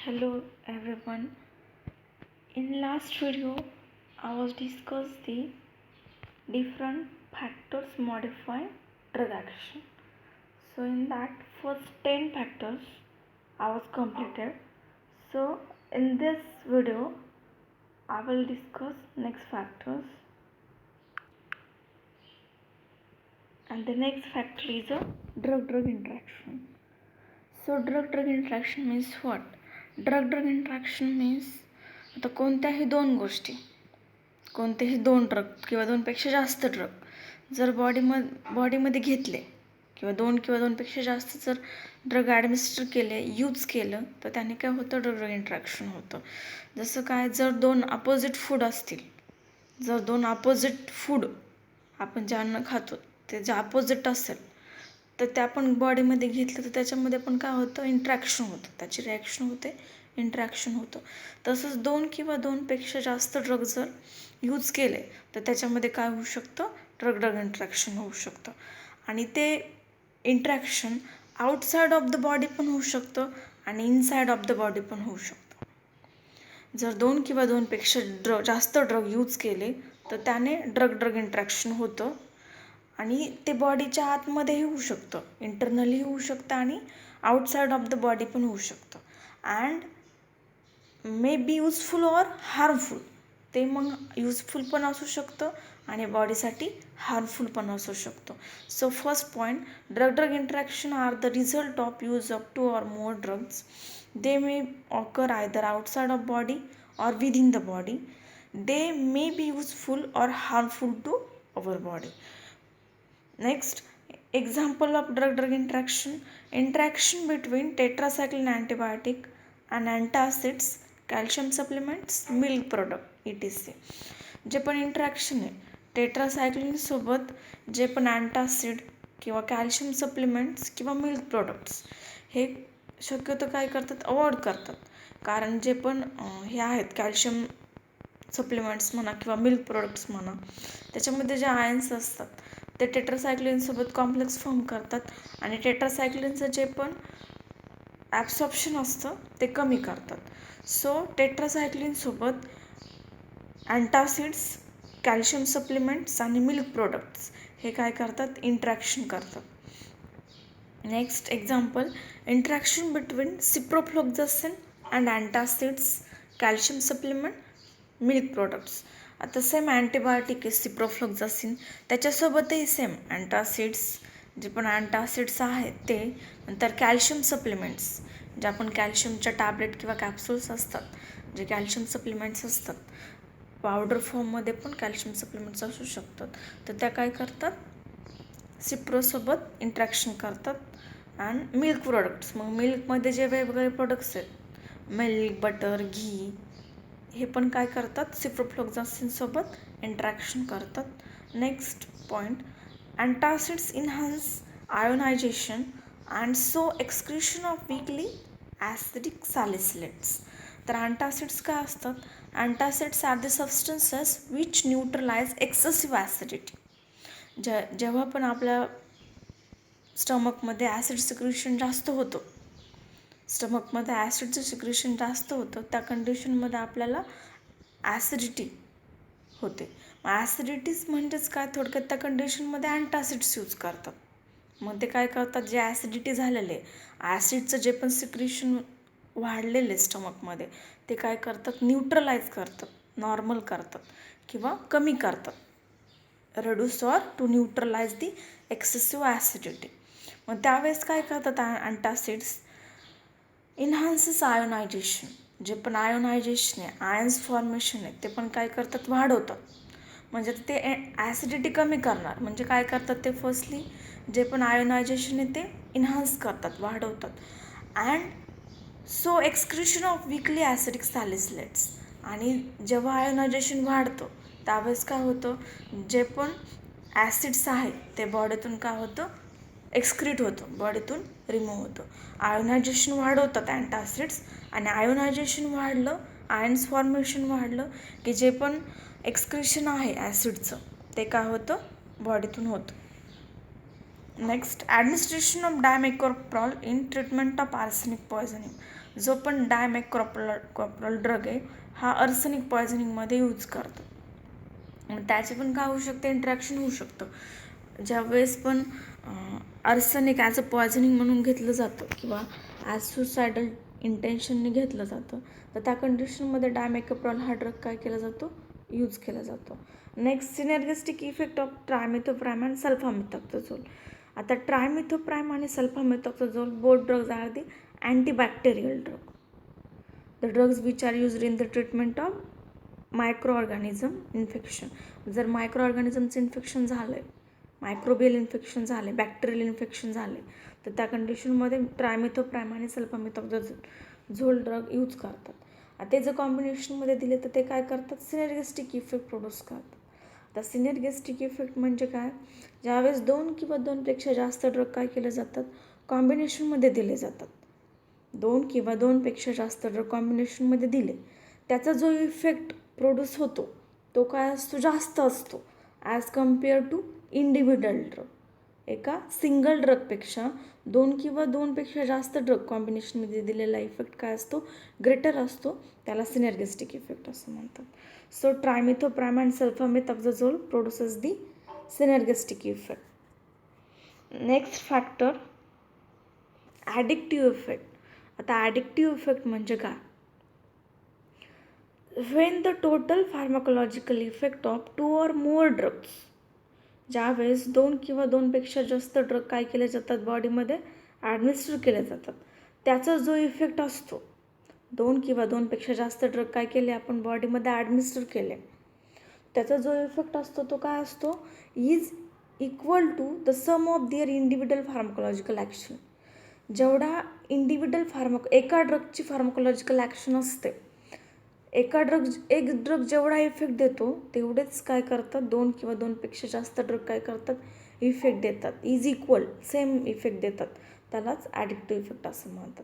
Hello everyone. In last video, I was discussed the different factors modify drug action. So in that first 10 factors I was completed. So in this video, I will discuss next factors. And the next factor is a drug-drug interaction. So drug-drug interaction means what? Drug-drug interaction means आता कोणत्याही दोन गोष्टी कोणतेही दोन drug किंवा दोनपेक्षा जास्त drug जर बॉडीमध्ये घेतले किंवा दोनपेक्षा जास्त जर ड्रग ॲडमिनिस्टर केले यूज केलं तर त्याने काय होतं ड्रग इंट्रॅक्शन होतं. जसं काय जर दोन अपोजिट फूड असतील जर दोन अपोजिट फूड आपण जे अन्न खातो ते जे अपोजिट असेल तर ते आपण बॉडीमध्ये घेतलं तर त्याच्यामध्ये पण काय होतं इंट्रॅक्शन होतं त्याची रिॲक्शन होते इंट्रॅक्शन होतं. तसंच दोन किंवा दोनपेक्षा जास्त ड्रग जर यूज केले तर त्याच्यामध्ये काय होऊ शकतं ड्रग इंट्रॅक्शन होऊ शकतं आणि ते interaction outside of the body पण होऊ शकतं आणि इनसाईड ऑफ द बॉडी पण होऊ शकतं. जर दोन किंवा दोनपेक्षा जास्त ड्रग यूज केले तर त्याने ड्रग इंट्रॅक्शन होतं आणि ते बॉडीच्या आतमध्येही होऊ शकतं इंटरनली होऊ शकतं आणि आउटसाईड ऑफ द बॉडी पण होऊ शकतं and may be useful or harmful. ते मग युजफुल पण असू शकतं आणि बॉडीसाठी हार्मफुल पण असू शकतं. So first point drug interaction are the result of use of 2 or more drugs. They may occur either outside of body or within the body. They may be useful or harmful to our body. Next, example of drug interaction. Interaction between tetracycline antibiotic and antacids, calcium supplements, milk product etc. जे पण interaction आहे टेट्रासायक्लिनसोबत जे पण antacid किंवा calcium supplements किंवा milk products हे शक्यतो काय करतात अवॉइड करतात. कारण जे पण हे आहेत कॅल्शियम सप्लिमेंट्स म्हणा किंवा मिल्क प्रोडक्ट्स म्हणा त्याच्यामध्ये जे आयन्स असतात ते टेट्रासायक्लिनसोबत कॉम्प्लेक्स फॉर्म करतात आणि टेट्रासायक्लिनचं जे पण ॲब्सॉर्प्शन असतं ते कमी करतात. सो टेट्रासायक्लिनसोबत अँटासिड्स, कॅल्शियम सप्लिमेंट्स आणि मिल्क प्रोडक्ट्स हे काय करतात इंट्रॅक्शन करतात. Next example interaction between ciprofloxacin and antacids, calcium supplement, milk products. आता सेम अँटीबायोटिक आहे सिप्रोफ्लोक्झासिन त्याच्यासोबतही सेम अँटासिड्स जे पण अँटासिड्स आहेत ते नंतर कॅल्शियम सप्लिमेंट्स जे आपण कॅल्शियमच्या टॅबलेट किंवा कॅप्सूल्स असतात जे कॅल्शियम सप्लिमेंट्स असतात पावडर फॉर्ममध्ये पण कॅल्शियम सप्लिमेंट्स असू शकतात तर त्या काय करतात सिप्रोसोबत इंट्रॅक्शन करतात अँड मिल्क प्रोडक्ट्स मग मिल्कमध्ये जे वेगवेगळे प्रोडक्ट्स आहेत मिल्क बटर घी हे पण काय करतात सिप्रोफ्लोक्झासिनसोबत इंट्रॅक्शन करतात. Next point antacids enhance ionization and so excretion of weakly acidic salicylates. तर अँटासिड्स काय असतात antacids are the substances which neutralize excessive acidity. जेव्हा पण आपल्या स्टमकमध्ये ॲसिड सिक्रेशन जास्त होतं स्टमकमध्ये ॲसिडचं सिक्रेशन जास्त होतं त्या कंडिशनमध्ये आपल्याला ॲसिडिटी होते. मग ॲसिडिटीज म्हणजेच काय थोडक्यात त्या कंडिशनमध्ये अँटासिड्स यूज करतात. मग ते काय करतात जे ॲसिडिटी झालेले ॲसिडचं जे पण सिक्रेशन वाढलेले स्टमकमध्ये ते काय करतात न्यूट्रलाइज करतात नॉर्मल करतात किंवा कमी करतात reduce or to neutralise the excessive acidity. मग त्यावेळेस काय करतात अँटासिड्स इन्हान्सेस आयोनायझेशन जे पण आयोनायझेशन आहे आयन्स फॉर्मेशन आहे ते पण काय करतात वाढवतात. म्हणजे ते ॲसिडिटी कमी करणार म्हणजे काय करतात ते फर्स्टली जे पण आयोनायझेशन आहे ते इन्हान्स करतात वाढवतात and so excretion of weakly acidic salicylates. आणि जेव्हा आयोनायझेशन वाढतं त्यावेळेस काय होतं जे पण ॲसिड्स आहेत ते बॉडीतून काय होतं एक्सक्रीट होतं बॉडीतून रिमूव्ह होतं. आयोनायझेशन वाढवतात अँटासिड्स आणि आयोनायझेशन वाढलं आयन्स फॉर्मेशन वाढलं की जे पण एक्सक्रिशन आहे ॲसिडचं ते काय होतं बॉडीतून होतं. Next administration of dimercaprol in treatment of arsenic poisoning. जो पण डायमेक्रोप्रॉल ड्रग आहे हा आर्सेनिक पॉयझनिंगमध्ये यूज करतात. त्याचे पण काय होऊ शकते, इंट्रॅक्शन होऊ शकतं. ज्यावेळेस पण आर्सेनिक ॲज अ पॉयझनिंग म्हणून घेतलं जातं किंवा ॲज सुसायडल इंटेन्शनने घेतलं जातं, तर त्या कंडिशनमध्ये डायमेक्रोप्रॉल हा ड्रग काय केला जातो, यूज केला जातो. Next synergistic effect of trimethoprim and sulfamethoxazole. आता ट्रायमिथोप्राइम आणि sulfamethoxazole both drugs are the antibacterial drug. The drugs which are used in the treatment of micro organism infection. जर मायक्रो ऑर्गॅनिझमचं इन्फेक्शन झालं आहे, मायक्रोबियल इन्फेक्शन झाले, bacterial infection झाले, तर त्या कंडिशनमध्ये ट्रायमिथोप्राइम आणि सल्फामिथॉक्झोल ड्रग यूज करतात. आता ते जर कॉम्बिनेशनमध्ये दिले तर ते काय करतात, सिनर्गिस्टिक इफेक्ट प्रोड्यूस करतात. आता सिनर्गिस्टिक इफेक्ट म्हणजे काय, ज्यावेळेस 2 किंवा 2पेक्षा जास्त ड्रग काय केले जातात, कॉम्बिनेशनमध्ये दिले जातात. 2 किंवा 2पेक्षा जास्त ड्रग कॉम्बिनेशनमध्ये दिले, त्याचा जो इफेक्ट प्रोड्यूस होतो तो काय असतो, जास्त असतो as compare to individual drug. एका सिंगल ड्रगपेक्षा 2 किंवा 2पेक्षा जास्त ड्रग कॉम्बिनेशनमध्ये दिलेला इफेक्ट काय असतो, ग्रेटर असतो. त्याला सिनर्गिस्टिक इफेक्ट असं म्हणतात. So trimethoprim and sulfamethoxazole produces the synergistic effect. Next factor addictive effect. आता ॲडिक्टिव्ह इफेक्ट म्हणजे काय, when the total pharmacological effect of 2 or more drugs. ज्यावेळेस 2 किंवा 2पेक्षा जास्त ड्रग काय केले जातात, बॉडीमध्ये ॲडमिनिस्टर केले जातात, त्याचा जो इफेक्ट असतो, 2 किंवा 2पेक्षा जास्त ड्रग काय केले आपण बॉडीमध्ये ॲडमिनिस्टर केले, त्याचा जो इफेक्ट असतो तो काय असतो, is equal to the sum of their individual pharmacological action. जेवढा इंडिव्हिज्युअल एका ड्रगची फार्माकोलॉजिकल ॲक्शन असते, एक ड्रग जेवढा इफेक्ट देतो तेवढेच काय करतात, 2 किंवा 2पेक्षा जास्त ड्रग काय करतात, इफेक्ट देतात, इज इक्वल सेम इफेक्ट देतात. त्यालाच ॲडिक्टिव्ह इफेक्ट असं म्हणतात.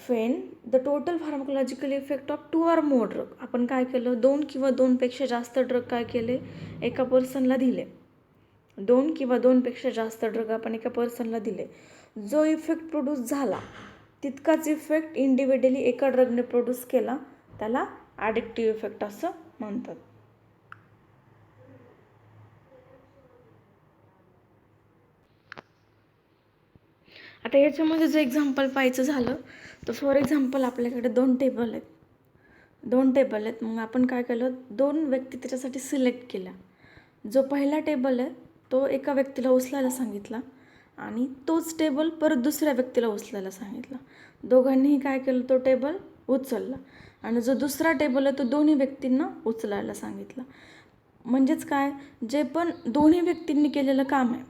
Wien the total pharmacological effect of 2 or more drug. आपण काय केलं, 2 किंवा 2पेक्षा जास्त ड्रग काय केले, एका पर्सनला दिले. 2 किंवा 2पेक्षा जास्त ड्रग आपण एका पर्सनला दिले, जो इफेक्ट प्रोड्यूस झाला तितकाच इफेक्ट इंडिव्हिज्युअली एका ड्रगने प्रोड्यूस केला, त्याला ॲडिक्टिव्ह इफेक्ट असं म्हणतात. आता याच्यामध्ये जर एक्झाम्पल पाहायचं झालं तर फॉर एक्झाम्पल आपल्याकडे 2 टेबल आहेत. मग आपण काय केलं, 2 व्यक्ती त्याच्यासाठी सिलेक्ट केल्या. जो पहिला टेबल आहे तो एका व्यक्तीला उचलायला सांगितला आणि तोच टेबल परत दुसऱ्या व्यक्तीला उचलायला सांगितला. दोघांनीही काय केलं, तो टेबल उचलला. आणि जो दुसरा टेबल आहे तो दोन्ही व्यक्तींना उचलायला सांगितला. म्हणजेच काय, जे पण दोन्ही व्यक्तींनी केलेलं काम आहे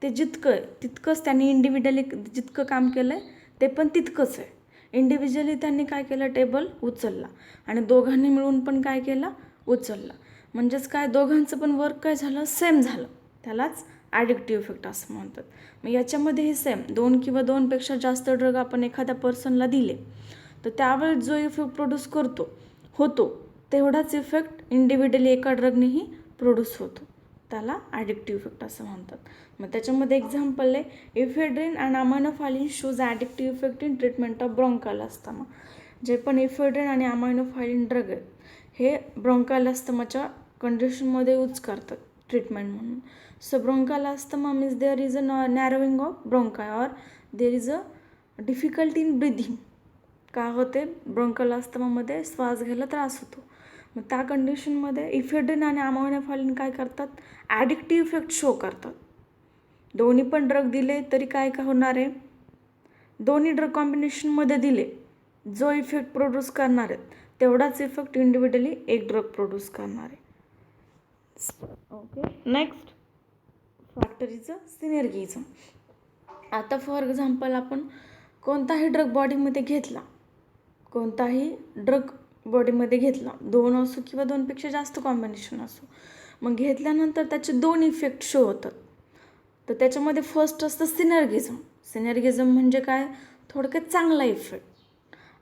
ते जितकं आहे तितकंच त्यांनी इंडिव्हिज्युअली जितकं काम केलं आहे ते पण तितकंच आहे. इंडिव्हिज्युअली त्यांनी काय केलं, टेबल उचलला आणि दोघांनी मिळून पण काय केलं, उचलला. म्हणजेच काय, दोघांचं पण वर्क काय झालं, सेम झालं. त्यालाच ॲडिक्टिव्ह इफेक्ट असं म्हणतात. मग याच्यामध्येही सेम 2 किंवा 2पेक्षा जास्त ड्रग आपण एखाद्या पर्सनला दिले तर त्यावेळेस जो इफेक्ट प्रोड्यूस होतो तेवढाच इफेक्ट इंडिव्हिज्युअली एका ड्रगनेही प्रोड्यूस होतो. त्याला ॲडिक्टिव्ह इफेक्ट असं म्हणतात. मग त्याच्यामध्ये एक्झाम्पल आहे, ephedrine and aminophylline shows addictive effect in treatment of bronchial asthma. जे पण इफेड्रिन आणि अमायनोफायलिन ड्रग आहेत हे ब्रॉन्कायल अस्थमाच्या कंडिशनमध्ये यूज करतात ट्रीटमेंट म्हणून. So bronchial asthma means there is a narrowing of bronchi or there is a difficulty in breathing. काय होते, ब्रॉन्कायल अस्थमामध्ये श्वास घ्यायला त्रास होतो. मग त्या कंडिशनमध्ये इफेड्रिन आणि अमायनोफायलिन काय करतात, ॲडिक्टिव्ह इफेक्ट शो करतात. दोन्ही पण ड्रग दिले तरी काय होणार आहे, दोन्ही ड्रग कॉम्बिनेशनमध्ये दिले, जो इफेक्ट प्रोड्यूस करणार आहेत तेवढाच इफेक्ट इंडिव्हिज्युअली एक ड्रग प्रोड्यूस करणार आहे. Okay, next factor is a synergism. आता फॉर एक्झाम्पल आपण कोणताही ड्रग बॉडीमध्ये घेतला, 2 असो किंवा 2पेक्षा जास्त कॉम्बिनेशन असो, मग घेतल्यानंतर त्याचे 2 इफेक्ट शो होतात. तर त्याच्यामध्ये फर्स्ट असतं सिनर्गिझम म्हणजे काय, थोडक्यात चांगला इफेक्ट.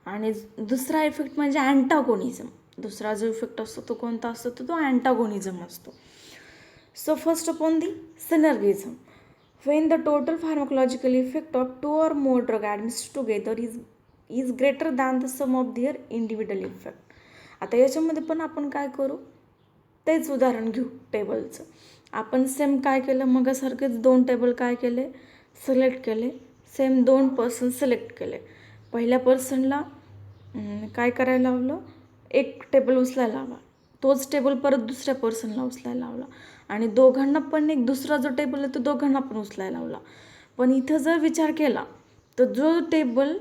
आणि दुसरा इफेक्ट म्हणजे अँटागोनिझम. दुसरा जो इफेक्ट असतो तो कोणता असतो, तो अँटागोनिझम असतो. So first upon the synergism. When the total pharmacological effect of two or more drug administered together is greater than the sum of their individual effect. आता याच्यामध्ये पण आपण काय करू, तेच उदाहरण घेऊ टेबलचं. आपण सेम काय केलं, मगासारखेच 2 टेबल काय केले, सिलेक्ट केले. सेम 2 पर्सन सिलेक्ट केले. पहिल्या पर्सनला काय करायला लावलं, एक टेबल उचलायला लावला. तोच टेबल परत दुसऱ्या पर्सनला उचलायला लावला आणि दोघांना पण एक दुसरा जो टेबल आहे तो दोघांना पण उचलायला लावला. पण इथं जर विचार केला तर जो टेबल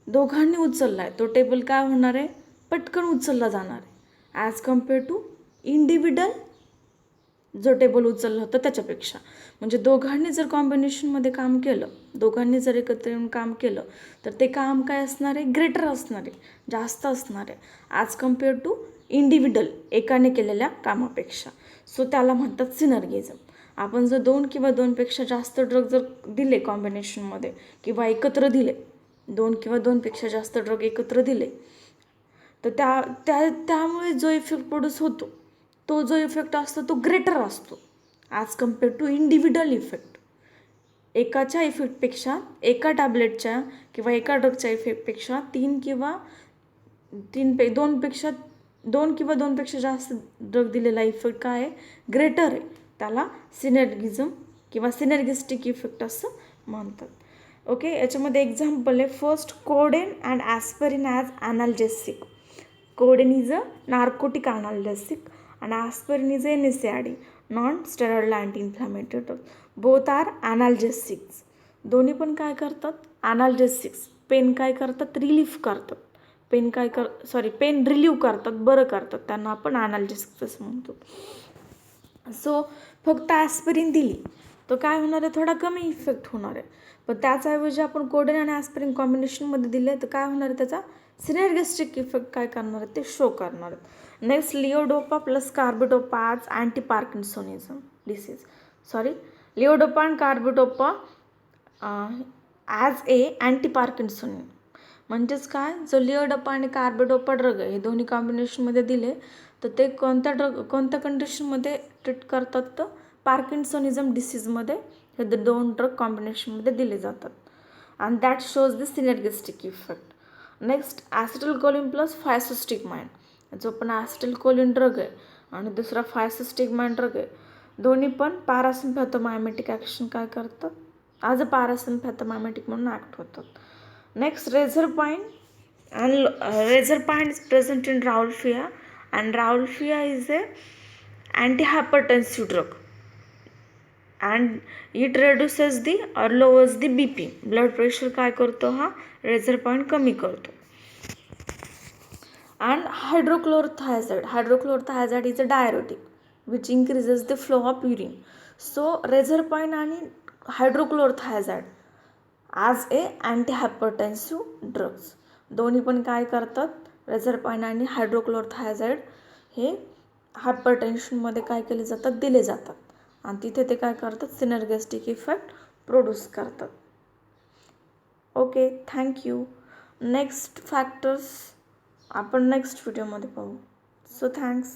दोघांनी उचलला आहे तो टेबल काय होणार आहे, पटकन उचलला जाणार आहे ॲज कम्पेअर टू इंडिव्हिज्युअल जो टेबल उचलला होता त्याच्यापेक्षा. म्हणजे दोघांनी जर कॉम्बिनेशनमध्ये काम केलं, दोघांनी जर एकत्र येऊन काम केलं तर ते काम काय असणार आहे, ग्रेटर असणार आहे, जास्त असणार आहे ॲज कम्पेअर टू इंडिव्हिज्युअल एकाने केलेल्या कामापेक्षा. सो त्याला म्हणतात सिनर्गिझम. आपण जर 2 किंवा 2पेक्षा जास्त ड्रग जर दिले कॉम्बिनेशनमध्ये किंवा एकत्र दिले, 2 किंवा 2पेक्षा जास्त ड्रग एकत्र दिले तर त्यामुळे जो इफेक्ट प्रोड्यूस होतो तो जो इफेक्ट असतो तो ग्रेटर असतो as compare to individual effect. एकाच्या इफेक्टपेक्षा, एका टॅबलेटच्या किंवा एका ड्रगच्या इफेक्टपेक्षा 2 किंवा 2पेक्षा जास्त ड्रग दिलेला इफेक्ट काय आहे, ग्रेटर आहे. त्याला सिनर्गिझम किंवा सिनर्गिस्टिक इफेक्ट असं म्हणतात. ओके, याच्यामध्ये एक्झाम्पल आहे. First, codeine and aspirin as ॲनाल्जेसिक. Codeine is a narcotic ॲनाल्जेसिक and aspirin is an NSAID, non-steroidal anti-inflammatory drug. Both are analgesics. दोन्ही पण काय करतात, ॲनाल्जेसिक्स. पेन काय करतात, रिलीफ करतात. पेन रिलीव्ह करतात, बरं करतात. त्यांना आपण ॲनाल्जेसिक्स असं म्हणतो. सो फक्त ॲस्पिरिन दिली तर काय होणार आहे, थोडा कमी इफेक्ट होणार आहे. पण त्याच्याऐवजी आपण कोडेन आणि ॲस्पिरिन कॉम्बिनेशनमध्ये दिले तर काय होणार आहे, त्याचा सिनर्गिस्टिक इफेक्ट काय करणार आहे ते शो करणार आहेत. Next, levodopa plus carbidopa as anti parkinsonism disease. Levodopa आणि carbidopa as a anti parkinsonism. म्हणजेच काय, जो लिओडोपा आणि कार्बिडोपा ड्रग आहे हे दोन्ही कॉम्बिनेशनमध्ये दिले तर ते कोणत्या कंडिशनमध्ये ट्रीट करतात, तर पार्किन्सोनिझम डिसीजमध्ये हे 2 ड्रग कॉम्बिनेशनमध्ये दिले जातात. And that shows the synergistic effect. Next, acetylcholine plus physostigmine. जो पण ॲसिटिल्कोलीन ड्रग आहे आणि दुसरा फायसोस्टिगमाइन ड्रग आहे, दोन्ही पण पॅरासिम्पॅथोमायमेटिक ॲक्शन काय करतात, ॲज अ पॅरासिम्पॅथोमायमेटिक म्हणून ॲक्ट होतात. Next, reserpine is present in Rauwolfia and Rauwolfia is a antihypertensive drug and it reduces the or lowers the BP. Blood pressure काय करतो, हा रेझरपाइन कमी करतो. And hydrochlorothiazide is a diuretic which increases the flow of urine. So rezarpine आणि hydrochlorothiazide as a antihypertensive drugs, दोन्ही पण काय करतात, रेझरपाइन आणि हायड्रोक्लोरोथियाझाइड हे हायपरटेन्शनमध्ये काय केले जातात, दिले जातात आणि तिथे ते काय करतात, सिनर्गिस्टिक इफेक्ट प्रोड्यूस करतात. Okay, thank you. नेक्स्ट फॅक्टर्स आपण नेक्स्ट व्हिडिओमध्ये पाहू. So thanks.